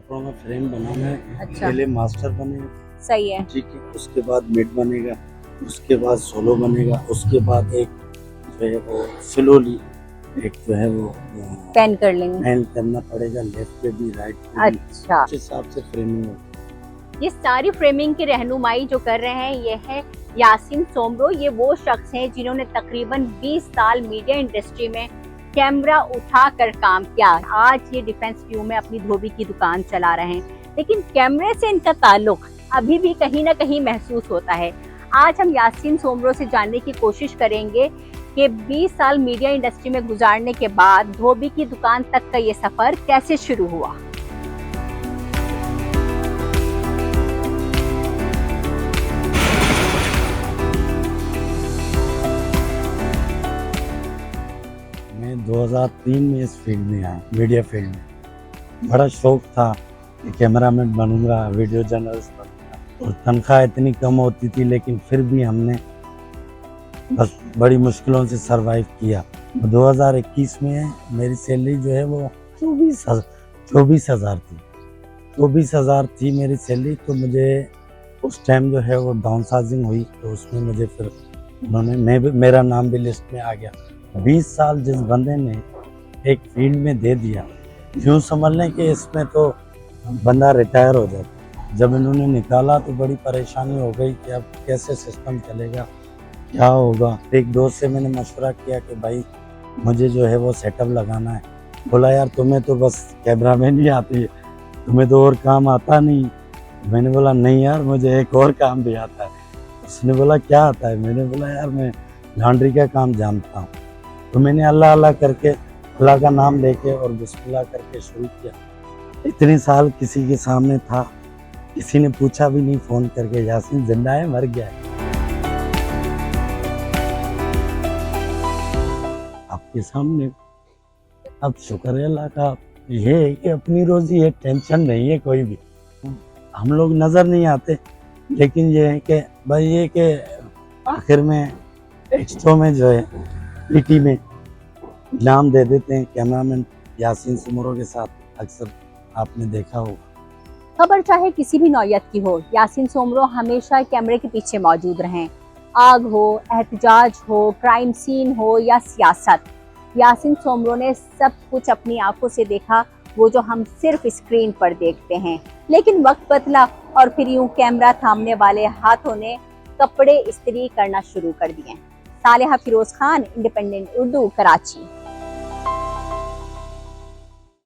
कपड़ों का फ्रेम बनाना है। अच्छा। पहले मास्टर बनेगा, सही है। ठीक है, उसके बाद मिड बनेगा, उसके बाद सोलो बनेगा, उसके बाद एक जो है वो स्लोली एक जो है वो पेन कर लेंगे। पेन करना पड़ेगा, लेफ्ट पे भी राइट पे भी। अच्छा, उस हिसाब से फ्रेमिंग होती ये सारी फ्रेमिंग की रहनुमाई जो कर रहे हैं ये है यासीन सोमरो। ये वो शख्स हैं जिन्होंने तकरीबन 20 साल मीडिया इंडस्ट्री में कैमरा उठाकर काम किया। आज ये डिफेंस व्यू में अपनी धोबी की दुकान चला रहे हैं, लेकिन कैमरे से इनका ताल्लुक अभी भी कहीं ना कहीं महसूस होता है। आज हम यासीन सोमरो से जानने की कोशिश करेंगे कि 20 साल मीडिया इंडस्ट्री में गुजारने के बाद धोबी की दुकान तक का ये सफर कैसे शुरू हुआ। है। मैं 2003 में इस फील्ड में आया, मीडिया फील्ड में। बड़ा शौक था कि कैमरामैन बनूंगा, वीडियो जर्नलिस्ट बनूंगा, और तनख्वाह इतनी कम होती थी, लेकिन फिर भी हमने बस बड़ी मुश्किलों से सरवाइव किया। 2021 में मेरी सैलरी जो है वो 24,000 थी। 24,000 थी मेरी सैलरी। तो मुझे उस टाइम जो है वो डाउन साइजिंग हुई, तो उसमें मुझे फिर उन्होंने मेरा नाम भी लिस्ट में आ गया। 20 साल जिस बंदे ने एक फील्ड में दे दिया, यूँ समझ लें कि इसमें तो बंदा रिटायर हो जाता। जब इन्होंने निकाला तो बड़ी परेशानी हो गई कि अब कैसे सिस्टम चलेगा, क्या होगा। एक दोस्त से मैंने मशवरा किया कि भाई मुझे जो है वो सेटअप लगाना है। बोला यार तुम्हें तो बस कैमरामैन ही आती है, तुम्हें तो और काम आता नहीं। मैंने बोला नहीं यार, मुझे एक और काम भी आता है। उसने बोला क्या आता है? मैंने बोला यार मैं लॉन्ड्री का काम जानता हूँ। तो मैंने अल्लाह अल्लाह करके, अल्लाह का नाम लेके और बिस्मिल्लाह करके शुरू किया। इतने साल किसी के सामने था, किसी ने पूछा भी नहीं फ़ोन करके यासीन जिंदा है मर गया है। आपके सामने अब शुक्र है अल्लाह का, ये है कि अपनी रोजी है, टेंशन नहीं है कोई भी। हम लोग नज़र नहीं आते, लेकिन ये है कि भाई ये कि आखिर में एक्स्ट्रो में जो है पीटी में इनाम दे देते हैं कैमरामैन यासीन सोमरो के साथ, अक्सर आपने देखा होगा। खबर चाहे किसी भी नौयत की हो, यासीन सोमरो हमेशा कैमरे के पीछे मौजूद रहें। आग हो, एहतजाज हो, क्राइम सीन हो या सियासत, यासीन सोमरो ने सब कुछ अपनी आंखों से देखा, वो जो हम सिर्फ स्क्रीन पर देखते हैं। लेकिन वक्त बदला और फिर यूं कैमरा थामने वाले हाथों ने कपड़े इस्त्री करना शुरू कर दिए। सालेहा फिरोज खान, इंडिपेंडेंट उर्दू, कराची।